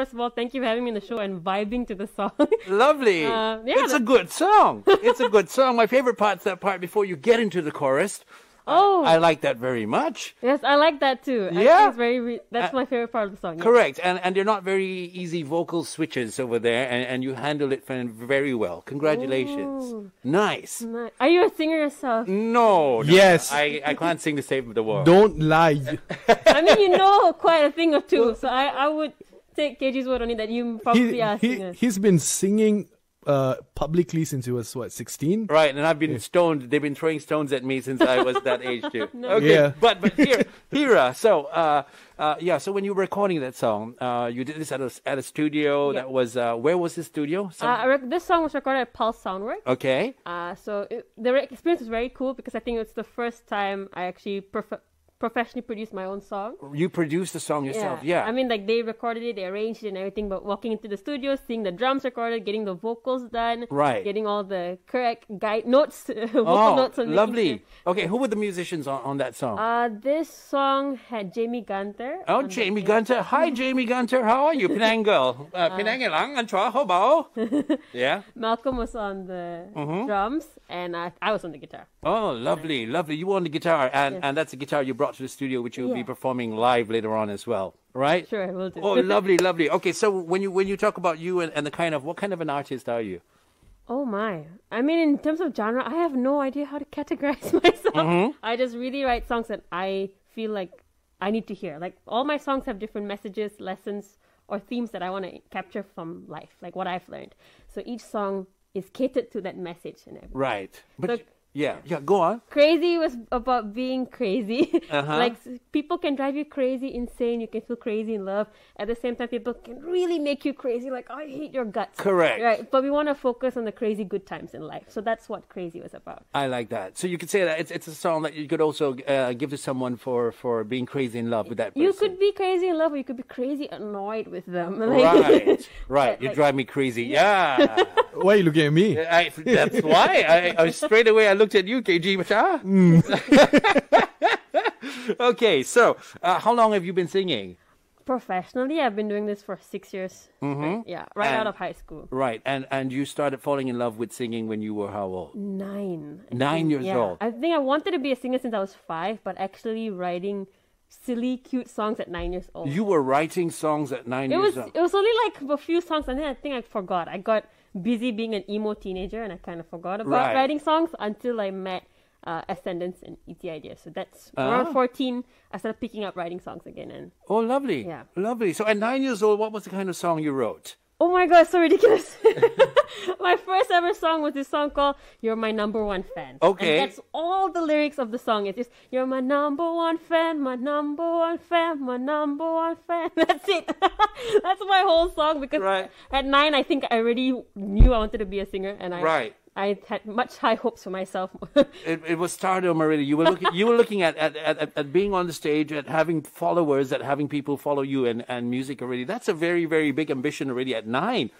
first of all, thank you for having me on the show and vibing to the song. Lovely. It's a good song. It's a good song. My favorite part's that part before you get into the chorus. Oh, I like that very much. Yes, I like that too. Yeah. I think that's my favorite part of the song. Yeah. Correct. And they're not very easy vocal switches over there, and you handle it very well. Congratulations. Ooh. Nice. Are you a singer yourself? No. Yes. I can't sing the same of the world. Don't lie. I mean, you know quite a thing or two, so I would take KG's word on it that you probably are a singer. He's been singing publicly since he was, 16? Right, and I've been stoned. They've been throwing stones at me since I was that age too. Okay, Yeah. but Heerraa. So when you were recording that song, you did this at a studio. Yeah. That was where was this studio? This song was recorded at Pulse Soundworks. Okay. The experience was very cool because I think it's the first time I actually professionally produced my own song. You produced the song yourself, yeah. I mean, like, they recorded it, they arranged it and everything, but walking into the studio, seeing the drums recorded, getting the vocals done, Right. getting all the correct notes, vocal notes. And lovely. sure. Okay, who were the musicians on that song? This song had Jamie Gunter. Oh, Jamie Gunter. Hi, Jamie Gunter. How are you? Penang girl. Penang lang, anh chua ho bao. Yeah. Malcolm was on the drums, and I was on the guitar. Oh, lovely, lovely. You were on the guitar, and that's the guitar you brought to the studio, which you'll be performing live later on as well, right? Sure, we'll do. Oh, lovely, lovely. Okay, so when you talk about you and what kind of an artist are you? Oh my. I mean, in terms of genre, I have no idea how to categorize myself. I just really write songs that I feel like I need to hear. Like, all my songs have different messages, lessons, or themes that I want to capture from life, like what I've learned. So each song is catered to that message and everything. Right. But So, yeah, go on. Crazy was about being crazy. Uh-huh. Like, people can drive you crazy, insane. You can feel crazy in love. At the same time, people can really make you crazy. Like, I hate your guts. Correct. Right. But we want to focus on the crazy good times in life. So that's what Crazy was about. I like that. So you could say that it's a song that you could also give to someone for being crazy in love with that person. You could be crazy in love, or you could be crazy annoyed with them. Right. You drive me crazy. Yeah. Why are you looking at me? That's why. I straight away I looked at you, KG Macha. Okay, so how long have you been singing? Professionally, I've been doing this for 6 years. Right out of high school. Right, and you started falling in love with singing when you were how old? 9. 9 years old. I think I wanted to be a singer since I was 5, but actually writing silly, cute songs at 9 years old. You were writing songs at 9 years old? It was only like a few songs, and then I think I forgot. I got busy being an emo teenager, and I kind of forgot about writing songs until I met Ascendance and ET Ideas. So that's around 14, I started picking up writing songs again. And oh, lovely. Yeah. Lovely. So at 9 years old, what was the kind of song you wrote? Oh my god, so ridiculous. My first ever song was this song called You're My Number One Fan. Okay. And that's all the lyrics of the song. It's just, you're my number one fan, my number one fan, my number one fan. That's it. That's my whole song because at 9, I think I already knew I wanted to be a singer. And I had much high hopes for myself. It was stardom already. You were looking at being on the stage, at having followers, at having people follow you, and music already. That's a very, very big ambition already at 9.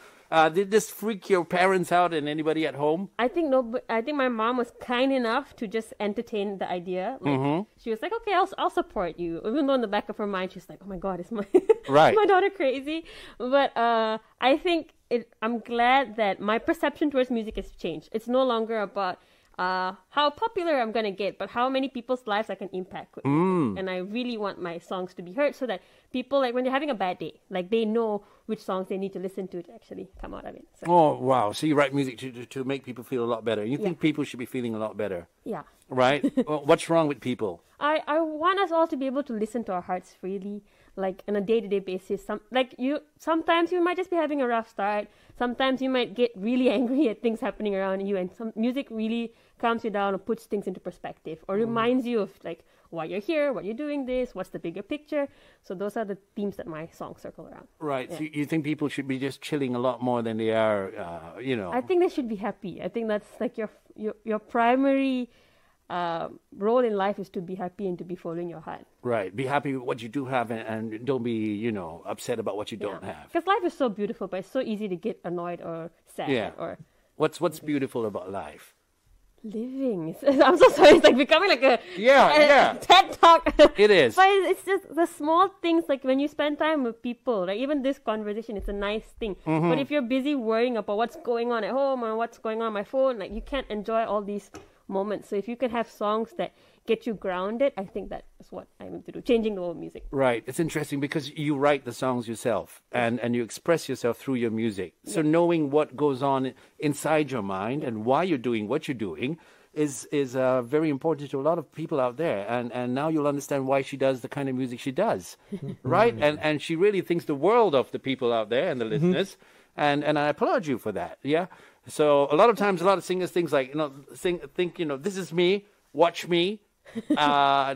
Did this freak your parents out and anybody at home? I think no, but I think my mom was kind enough to just entertain the idea. Like, she was like, "Okay, I'll support you." Even though in the back of her mind, she's like, "Oh my God, is my my daughter crazy?" But I think I'm glad that my perception towards music has changed. It's no longer about how popular I'm gonna get, but how many people's lives I can impact with music. And I really want my songs to be heard so that people, like when they're having a bad day, like they know which songs they need to listen to actually come out of it. So. Oh wow! So you write music to make people feel a lot better. You think people should be feeling a lot better? Yeah. Right? Well, what's wrong with people? I want us all to be able to listen to our hearts freely, like on a day-to-day basis. Sometimes you might just be having a rough start. Sometimes you might get really angry at things happening around you, and some music really calms you down and puts things into perspective, or reminds you of like why you're here, why you're doing this, what's the bigger picture. So those are the themes that my songs circle around. Right. Yeah. So you think people should be just chilling a lot more than they are, I think they should be happy. I think that's like your primary role in life is to be happy and to be following your heart. Right. Be happy with what you do have and don't be, upset about what you don't have. Because life is so beautiful, but it's so easy to get annoyed or sad. Yeah. Or What's beautiful about life? living. I'm so sorry. It's like becoming like a TED talk. It is. But it's just the small things, like when you spend time with people, like even this conversation, it's a nice thing. But if you're busy worrying about what's going on at home or what's going on my phone, like you can't enjoy all these moments. So if you can have songs that get you grounded, I think that is what I aim to do, changing the world of music. Right. It's interesting because you write the songs yourself and you express yourself through your music. So knowing what goes on inside your mind and why you're doing what you're doing is very important to a lot of people out there. And now you'll understand why she does the kind of music she does, right? And she really thinks the world of the people out there and the listeners. And I applaud you for that. Yeah. So a lot of times, a lot of singers think like, think, this is me, watch me.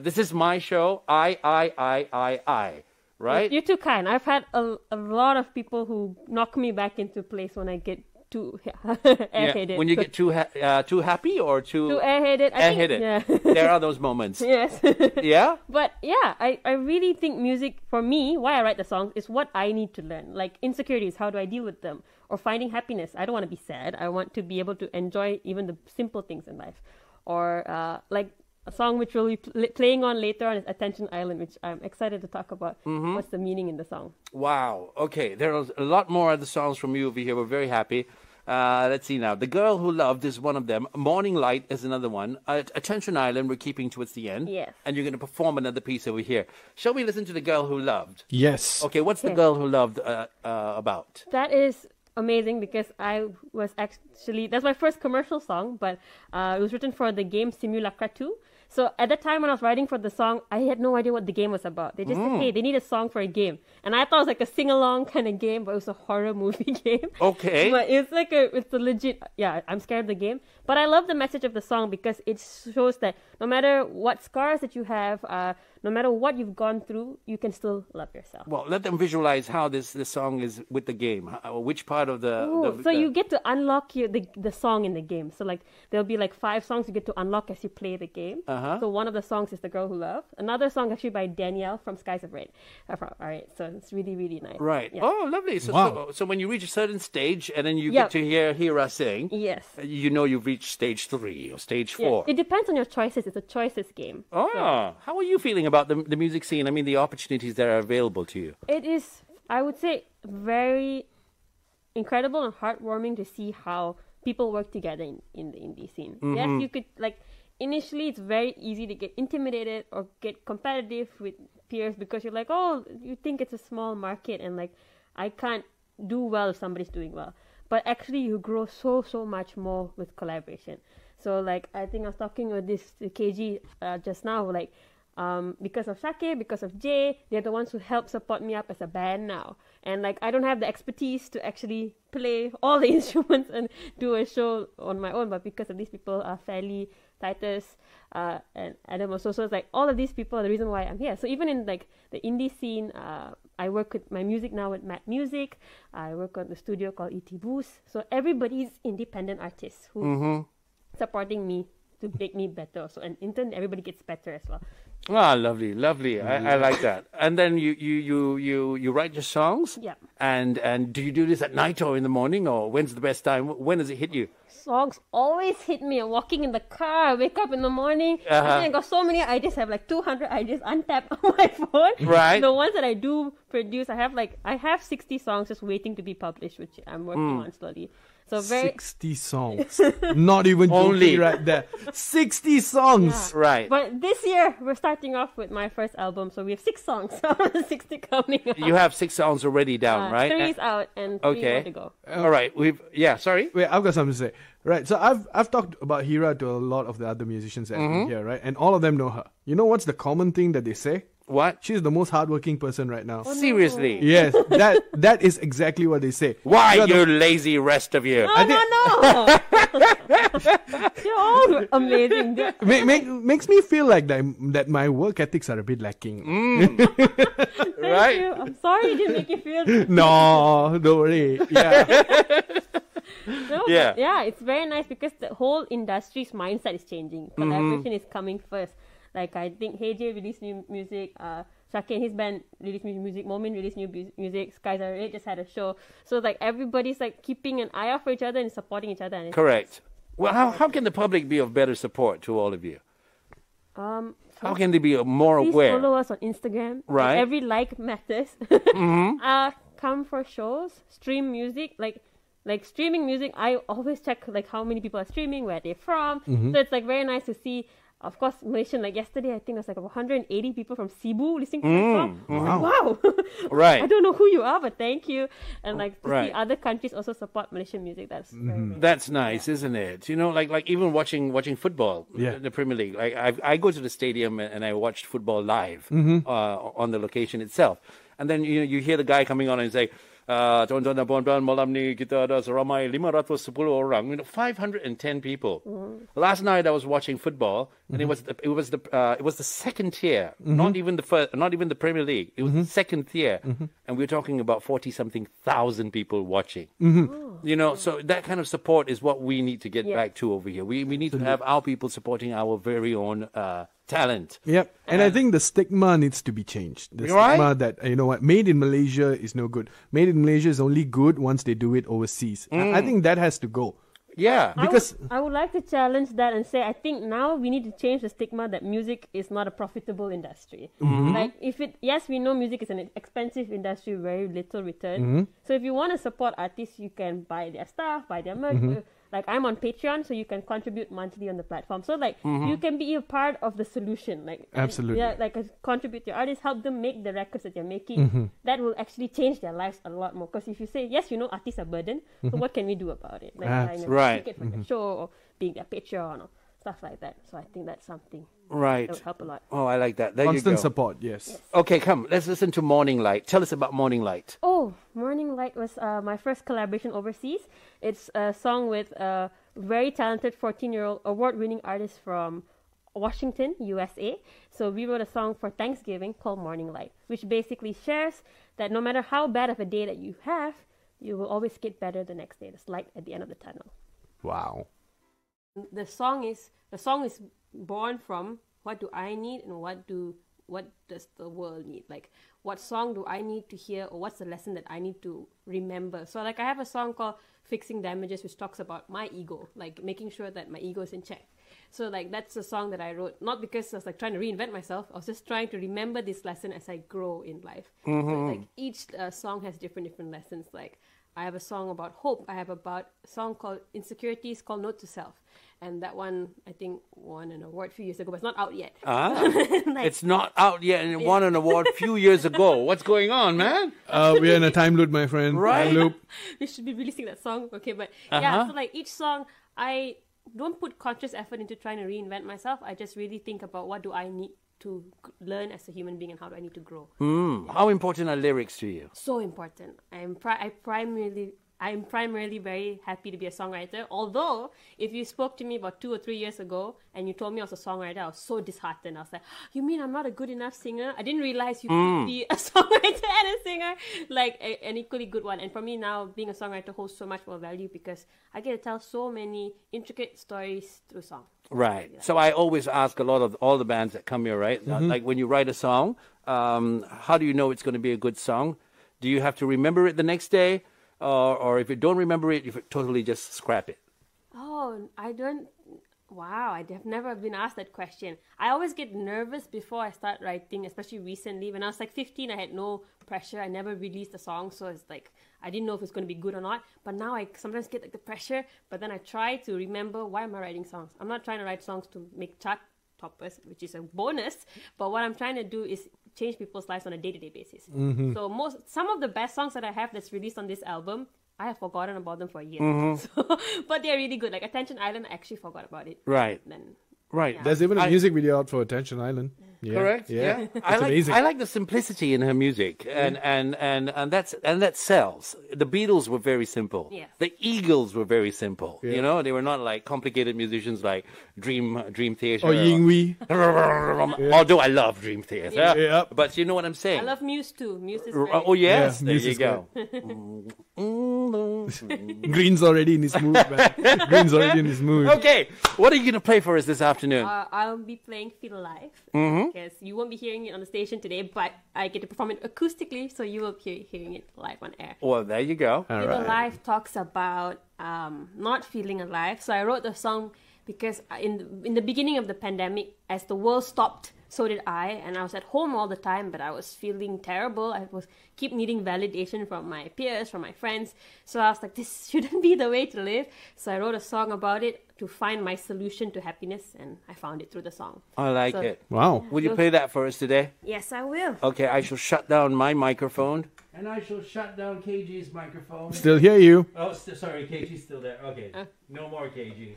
This is my show. I. Right? You're too kind. I've had a lot of people who knock me back into place when I get too airheaded. When you get too happy or too airheaded. Airheaded. There are those moments. Yes. Yeah? But yeah, I really think music, for me, why I write the songs, is what I need to learn. Like insecurities, how do I deal with them? Or finding happiness. I don't want to be sad. I want to be able to enjoy even the simple things in life. Or like a song which we'll be playing on later on is Attention Island, which I'm excited to talk about. What's the meaning in the song? Wow. Okay. There are a lot more other songs from you over here. We're very happy. Let's see now. The Girl Who Loved is one of them. Morning Light is another one. Attention Island, we're keeping towards the end. Yes. And you're going to perform another piece over here. Shall we listen to The Girl Who Loved? Yes. Okay. What's The Girl Who Loved about? That is amazing because I was actually, that's my first commercial song, but it was written for the game Simulacra 2. So at the time when I was writing for the song, I had no idea what the game was about. They just said, hey, they need a song for a game. And I thought it was like a sing-along kind of game, but it was a horror movie game. Okay. But it's like it's a legit, I'm scared of the game. But I love the message of the song because it shows that no matter what scars that you have, no matter what you've gone through, you can still love yourself. Well, let them visualize how this song is with the game. Which part of the you get to unlock the song in the game. So like there'll be like 5 songs you get to unlock as you play the game. So one of the songs is The Girl Who Loved. Another song actually by Danielle from Skies of Red. All right, so it's really, really nice. Right. Yeah. Oh, lovely. So, wow. so when you reach a certain stage and then you get to hear Heerraa sing, yes, you know you've reached stage 3 or stage 4. It depends on your choices. It's a choices game. Oh, so. How are you feeling about the music scene? I mean, the opportunities that are available to you. It is, I would say, very incredible and heartwarming to see how people work together in the indie scene. Yes, you could initially it's very easy to get intimidated or get competitive with peers because you're like, oh, you think it's a small market and like I can't do well if somebody's doing well. But actually you grow so much more with collaboration. So like I think I was talking with this KG just now, like because of Shake, because of Jay, they're the ones who help support me up as a band now. And like I don't have the expertise to actually play all the instruments and do a show on my own, but because of these people, Fairly, Titus, and Adam also, so it's like all of these people are the reason why I'm here. So even in like the indie scene, I work with my music now with Matt Music. I work on the studio called ET Boost. So everybody's independent artists who supporting me to make me better. So and in turn, everybody gets better as well. Ah, lovely. I like that. And then you write your songs. Yeah. And do you do this at night or in the morning, or when's the best time? When does it hit you? Songs always hit me. I'm walking in the car, I wake up in the morning. I think I got so many ideas. I have like 200 ideas untapped on my phone. Right. The ones that I do produce, I have 60 songs just waiting to be published, which I'm working on slowly. So 60 songs. Not even joking right there. 60 songs. Yeah. Right. But this year, we're starting off with my first album. So we have 6 songs. 60 coming out. You have 6 songs already down, right? 3 is out and 3 more to go. All right. Sorry? Wait, I've got something to say. Right, so I've talked about Heerraa to a lot of the other musicians that are here, right? And all of them know her. You know what's the common thing that they say? What? She's the most hardworking person right now. Oh, seriously? No. Yes, that is exactly what they say. Why, you lazy rest of you? No. You're all amazing. Makes me feel like that my work ethics are a bit lacking. Right? You. I'm sorry it didn't make you feel... No, don't worry. Yeah. No, yeah, it's very nice because the whole industry's mindset is changing. Collaboration is coming first. Like I think HeyJ released new music, Shake and his band released new music, Momin released new music, Skies Are Red just had a show. So like everybody's like keeping an eye out for each other and supporting each other. And Correct. Well, how can the public be of better support to all of you? How can they be more please aware? Follow us on Instagram. Right. Like, every like matters. Come for shows, stream music, like streaming music. I always check like how many people are streaming, where they're from. So it's like very nice to see. Of course, Malaysian, like yesterday, I think it was like 180 people from Cebu listening to my song. Wow. Right. I don't know who you are, but thank you. And like to see other countries also support Malaysian music. That's That's nice, isn't it? You know, like even watching football, the Premier League. Like I go to the stadium and I watch football live on the location itself. And then you hear the guy coming on and say, tuan-tuan dan puan-puan, malam ni kita ada seramai 510 orang, 510 people. Last night I was watching football, and it was the second tier, not even the first, not even the Premier League. It was the second tier, and we're talking about 40-something thousand people watching. You know, so that kind of support is what we need to get back to over here. We need to have our people supporting our very own talent. Yep. And I think the stigma needs to be changed. The stigma that, you know what, made in Malaysia is no good. Made in Malaysia is only good once they do it overseas. I think that has to go. Yeah. Because I would like to challenge that and say I think now we need to change the stigma that music is not a profitable industry. Like yes, we know music is an expensive industry, very little return. So if you want to support artists, you can buy their stuff, buy their merch. Like I'm on Patreon, so you can contribute monthly on the platform. So like you can be a part of the solution. Like absolutely, like contribute to your artists, help them make the records that you're making. That will actually change their lives a lot more. Because if you say yes, you know artists are burdened. So what can we do about it? Like buying a ticket for the show or being their Patreon or stuff like that. So I think that's something. Right. That would help a lot. Oh, I like that. There constant you go. support, yes. Okay, come. Let's listen to Morning Light. Tell us about Morning Light. Oh, Morning Light was my first collaboration overseas. It's a song with a very talented 14-year-old award-winning artist from Washington, USA. So we wrote a song for Thanksgiving called Morning Light, which basically shares that no matter how bad of a day that you have, you will always get better the next day. There's light at the end of the tunnel. Wow. The song is born from what do I need and what does the world need? Like what song do I need to hear, or what's the lesson that I need to remember? So like I have a song called Fixing Damages, which talks about my ego, like making sure that my ego is in check. So like that's a song that I wrote, not because I was like trying to reinvent myself. I was just trying to remember this lesson as I grow in life. So, like each song has different lessons. Like I have a song about hope. I have a song called Insecurities called Note to Self. And that one, I think, won an award a few years ago, but it's not out yet. It's not out yet, and it won an award a few years ago. What's going on, man? We're in a time loop, my friend. Right. Time loop. We should be releasing that song. Okay, but yeah, so like each song, I don't put conscious effort into trying to reinvent myself. I just really think about what do I need to learn as a human being and how do I need to grow. How important are lyrics to you? So important. I'm primarily very happy to be a songwriter. Although, if you spoke to me about 2 or 3 years ago and you told me I was a songwriter, I was so disheartened. I was like, you mean I'm not a good enough singer? I didn't realize you could be a songwriter and a singer, like an equally good one. And for me now, being a songwriter holds so much more value because I get to tell so many intricate stories through song. Right. Yeah. So I always ask a lot of all the bands that come here, right? Like when you write a song, how do you know it's going to be a good song? Do you have to remember it the next day? Or if you don't remember it, you totally just scrap it? Oh, I don't. Wow, I have never been asked that question. I always get nervous before I start writing, especially recently. When I was like 15, I had no pressure. I never released a song, so it's like I didn't know if it's going to be good or not. But now I sometimes get like the pressure, but then I try to remember, why am I writing songs? I'm not trying to write songs to make chart toppers, which is a bonus, but what I'm trying to do is change people's lives on a day-to-day basis. So some of the best songs that I have that's released on this album, I have forgotten about them for a year. So, but they're really good. Like Attention Island, I actually forgot about it. Right. Then, right. Yeah. There's even a music video out for Attention Island. Yeah. Correct. Yeah. I like the simplicity in her music, and that sells. The Beatles were very simple. Yes. The Eagles were very simple. Yeah. You know, they were not like complicated musicians like Dream Theater or Ying Wei. Although I love Dream Theater, yeah. But you know what I'm saying. I love Muse too. Muse is oh yes, yeah, there you go. Green's already in his mood, man. Green's already in his mood. Okay, what are you gonna play for us this afternoon? I'll be playing Feel Alive. because you won't be hearing it on the station today, but I get to perform it acoustically, so you will be hearing it live on air. Well, there you go. Feel Alive talks about not feeling alive. So I wrote the song because in the beginning of the pandemic, as the world stopped, so did I, and I was at home all the time, but I was feeling terrible. I was keep needing validation from my peers, from my friends. So I was like, this shouldn't be the way to live. So I wrote a song about it to find my solution to happiness, and I found it through the song. I like it. Wow. Will you play that for us today? Yes, I will. Okay, I shall shut down my microphone. And I shall shut down KG's microphone. Still hear you. Oh, sorry, KG's still there. Okay, no more KG.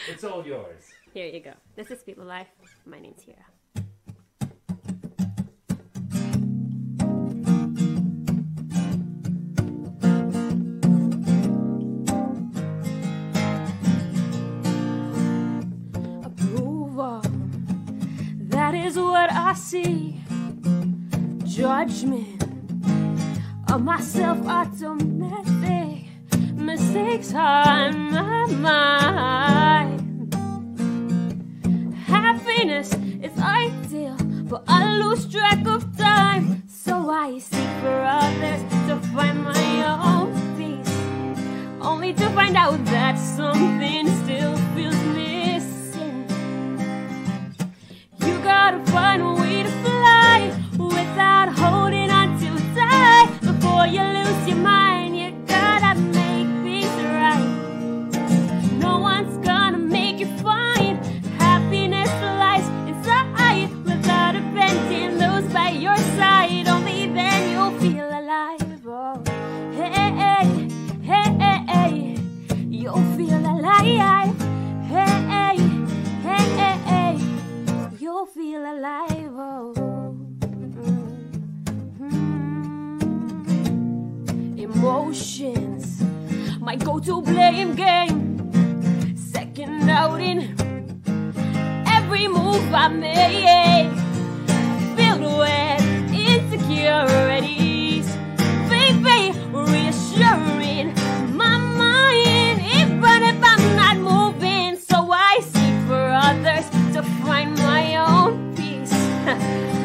It's all yours. Here you go. This is Feel Alive. My name's Heerraa. That is what I see. Judgment of myself automatic. Mistakes on my mind. Happiness is ideal, but I lose track of time. So I seek for others to find my own peace, only to find out that something still feels missing. You gotta find a way to fly without holding on too tight. Before you lose your mind, you gotta make things right. No one's gonna make you find happiness lies inside without abandonning those by your side. Only then you'll feel alive. Oh, hey, hey, hey, hey, hey. You'll feel alive. Hey, hey, hey, hey, hey. You'll feel alive. Oh. Emotions, my go-to blame game. Second out in every move I make. Filled with insecurities. Baby, reassuring my mind, even if I'm not moving. So I seek for others to find my own peace,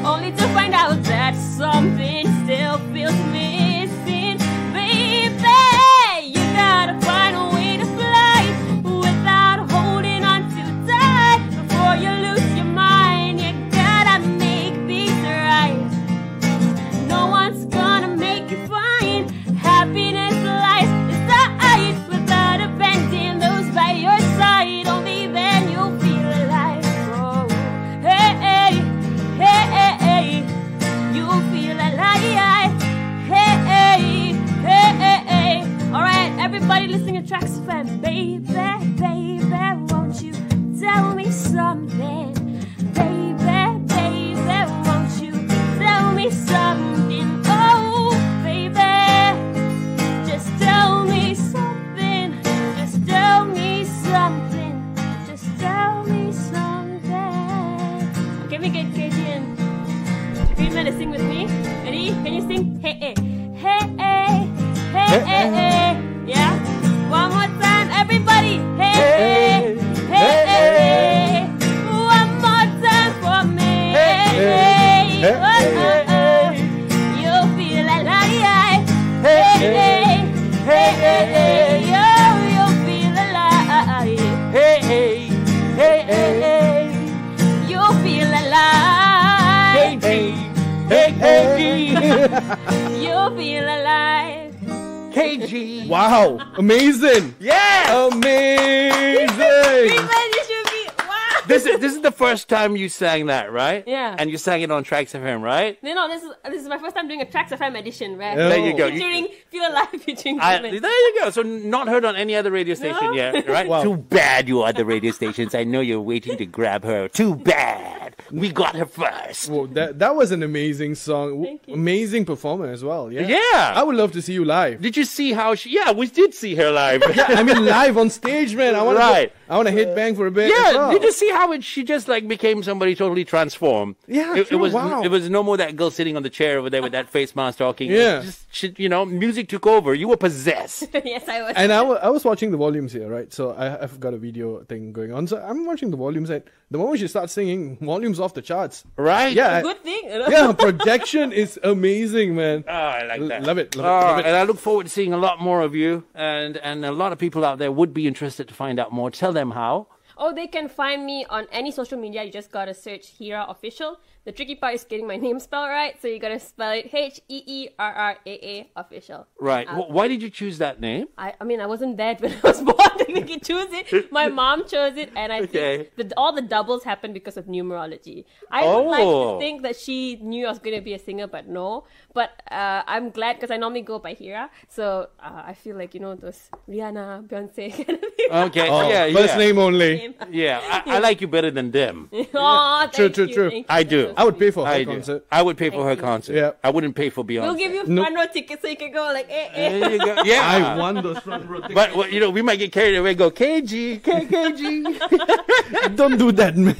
only to find out that something still feels missing. Baby, you gotta find a way to fly without holding on too tight. Before you lose your mind, you gotta make things right. No one's gonna make you find happiness lies inside without abandoning those by your side. Only then you'll feel alive. Oh, hey, hey, hey, hey, hey. You'll feel alive. Hey, hey, hey, hey, hey. All right, everybody listening to TraxxFM. Baby, baby, won't you tell me something? Baby, baby, won't you tell me something? Oh, baby, just tell me something. Just tell me something. Just tell me something. Okay, we get KG in. Green Man to sing with me. Ready? Can you sing? Hey, hey, hey, hey, hey, hey, hey. Yeah. One more time, everybody. Hey, hey, hey, hey, hey. One more time for me. Hey, hey, you'll feel alive. Hey, hey, hey, hey, hey. You'll feel alive. Hey, hey, hey, hey, Hey, you'll feel alive. hey, hey, hey, hey, You'll feel alive. KG. Wow. Amazing. Yeah. Amazing. Green Man, you should be. Wow. This is the first time you sang that, right? Yeah. And you sang it on TraxxFM, right? No, this is my first time doing a TraxxFM edition, right? Oh. There you go. Featuring Feel Alive, featuring There Green Man. you go. So not heard on any other radio station No? yet, right? Wow. Too bad you other radio stations. I know you're waiting to grab her. Too bad. We got her first. Well, that was an amazing song. Thank you. Amazing performer as well. Yeah. Yeah. I would love to see you live. Did you see how she... Yeah, we did see her live. I mean, live on stage, man. I want Right. I want to headbang for a bit. Yeah, as well. did you see how she just like became somebody totally transformed? Yeah, it true, was wow. it was no more that girl sitting on the chair over there with that face mask talking. Yeah. It was just, music took over. You were possessed. Yes, I was. And I was watching the volumes here, right? So I've got a video thing going on. So I'm watching the volumes, and the moment she starts singing, volume's off the charts. Right? Yeah. Good thing. Yeah, projection is amazing, man. Oh, I like that. Love it. Love it. And I look forward to seeing a lot more of you. And a lot of people out there would be interested to find out more. Tell them how. Oh, they can find me on any social media. You just gotta search Heerraa Official. The tricky part is getting my name spelled right, so you gotta spell it Heerraa Official. Right. Why did you choose that name? I mean, I wasn't there when I was born to choose it. My mom chose it, and I think all the doubles happened because of numerology. I would like to think that she knew I was going to be a singer, but no. But I'm glad because I normally go by Heerraa, so I feel like, those Rihanna, Beyonce kind of thing. Okay, First name only. Yeah, I like you better than them. Oh, True. I do. I would pay for her concert. I would pay for her concert. Yeah. I wouldn't pay for Beyonce. We'll give you front row tickets so you can go like, There you go. Yeah. I won those front row tickets. But, we might get carried away and go, KG. Don't do that, man.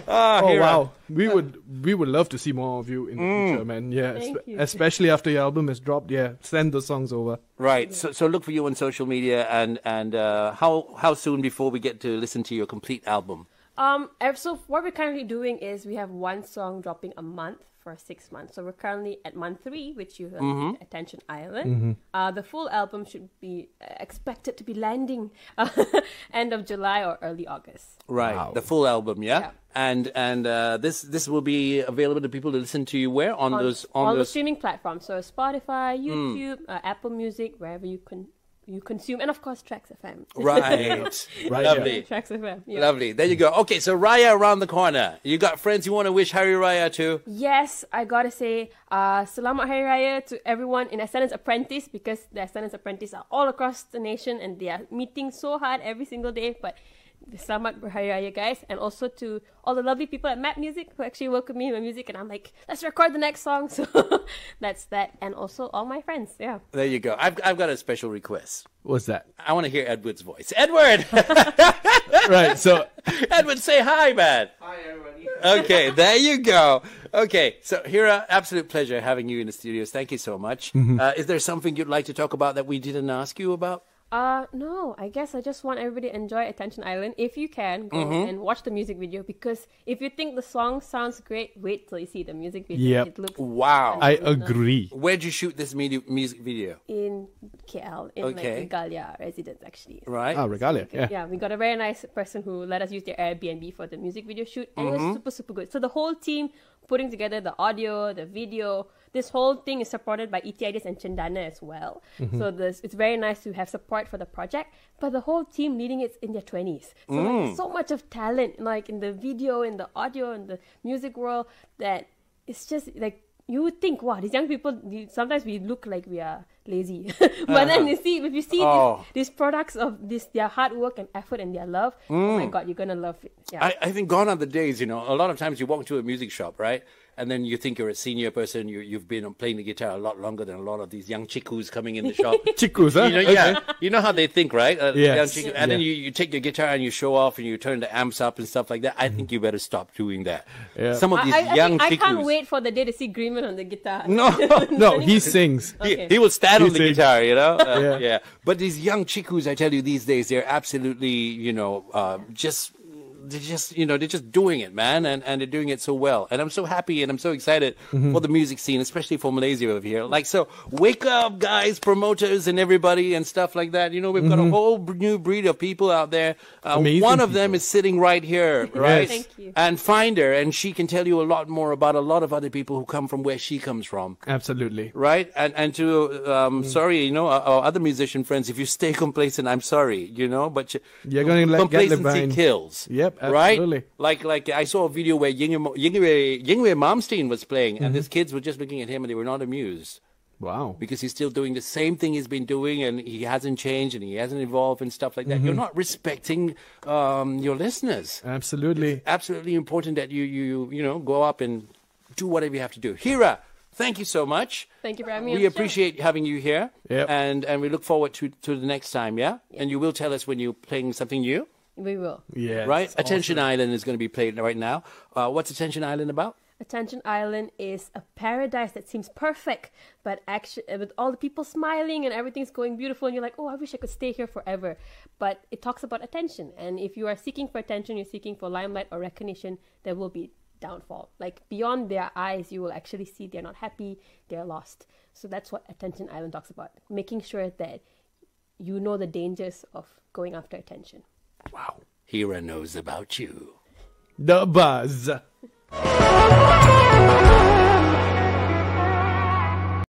Oh, wow. We would love to see more of you in the future, man. Yeah, especially after your album has dropped. Yeah, send the songs over. Right. So look for you on social media, and how soon before we get to listen to your complete album? So what we're currently doing is we have one song dropping a month for 6 months. So we're currently at month 3, which you heard, Attention Island. The full album should be expected to be landing end of July or early August. Right. Wow. The full album, yeah? And this will be available to people to listen to you where? On those the streaming platforms. So Spotify, YouTube, Apple Music, wherever you consume, and of course TraxxFM. Right. Lovely. TraxxFM. Yeah. Lovely. There you go. Okay, so Raya around the corner. You got friends you want to wish Hari Raya to? Yes, I gotta say, Selamat Hari Raya to everyone in Ascendance Apprentice, because the Ascendance Apprentice are all across the nation and they are meeting so hard every single day. But Selamat Hari Raya, guys, and also to all the lovely people at Map Music who actually welcomed me in my music, and I'm like, let's record the next song. So that's that, and also all my friends. Yeah. There you go. I've got a special request. What's that? I want to hear Edward's voice. Edward. Right. So Edward, say hi, man. Hi, everybody. Okay, there you go. Okay, so Heerraa, absolute pleasure having you in the studios. Thank you so much. Is there something you'd like to talk about that we didn't ask you about? No, I guess I just want everybody to enjoy Attention Island. If you can, go and watch the music video, because if you think the song sounds great, wait till you see the music video. Yep. It looks I agree. Where'd you shoot this music video? in KL, in like Regalia residence, actually. Right. Regalia, yeah. Yeah, we got a very nice person who let us use their Airbnb for the music video shoot, and it was super, super good. So the whole team putting together the audio, the video, this whole thing is supported by ETIDs and Cendana as well. So it's very nice to have support for the project, but the whole team leading it's in their 20s. So like, so much of talent, like in the video, in the audio, in the music world, that it's just like, you would think, wow, these young people, sometimes we look like we are lazy. But then if you see these products of their hard work and effort and their love, oh my God, you're going to love it. Yeah. I think gone are the days, a lot of times you walk into a music shop, right? And then you think you're a senior person, you've been playing the guitar a lot longer than a lot of these young chickus coming in the shop. Chickus, huh? Yeah, you know how they think, right? Yes. And then you take your guitar and you show off and you turn the amps up and stuff like that. I think you better stop doing that. Yeah. Some of these young chickus. I can't wait for the day to see Greenman on the guitar. No, he sings. He will stand on the guitar, Yeah. But these young chickus, I tell you, these days, they're absolutely, they're just doing it, man, and they're doing it so well. And I'm so happy and I'm so excited for the music scene, especially for Malaysia over here. Like, so wake up, guys, promoters and everybody and stuff like that. We've got a whole new breed of people out there. One of them is sitting right here, right? Thank you. And find her, and she can tell you a lot more about a lot of other people who come from where she comes from. Absolutely. Right? And to, sorry, our other musician friends, if you stay complacent, I'm sorry, but you're going to complacency kills. Yep. Absolutely. Right? Like I saw a video where Yingwei Malmsteen was playing, and these kids were just looking at him and they were not amused. Wow. Because he's still doing the same thing he's been doing, and he hasn't changed and he hasn't evolved and stuff like that. You're not respecting your listeners. Absolutely. It's absolutely important that you go up and do whatever you have to do. Heerraa, thank you so much. Thank you for having me. We appreciate having you here. Yep. And we look forward to the next time, yeah? And you will tell us when you're playing something new? We will. Yeah. Right? Attention Island is going to be played right now. What's Attention Island about? Attention Island is a paradise that seems perfect, but actually with all the people smiling and everything's going beautiful, and you're like, oh, I wish I could stay here forever. But it talks about attention, and if you are seeking for attention, you're seeking for limelight or recognition, there will be downfall. Like beyond their eyes, you will actually see they're not happy, they're lost. So that's what Attention Island talks about, making sure that you know the dangers of going after attention. Wow. Heerraa knows about you. The Buzz.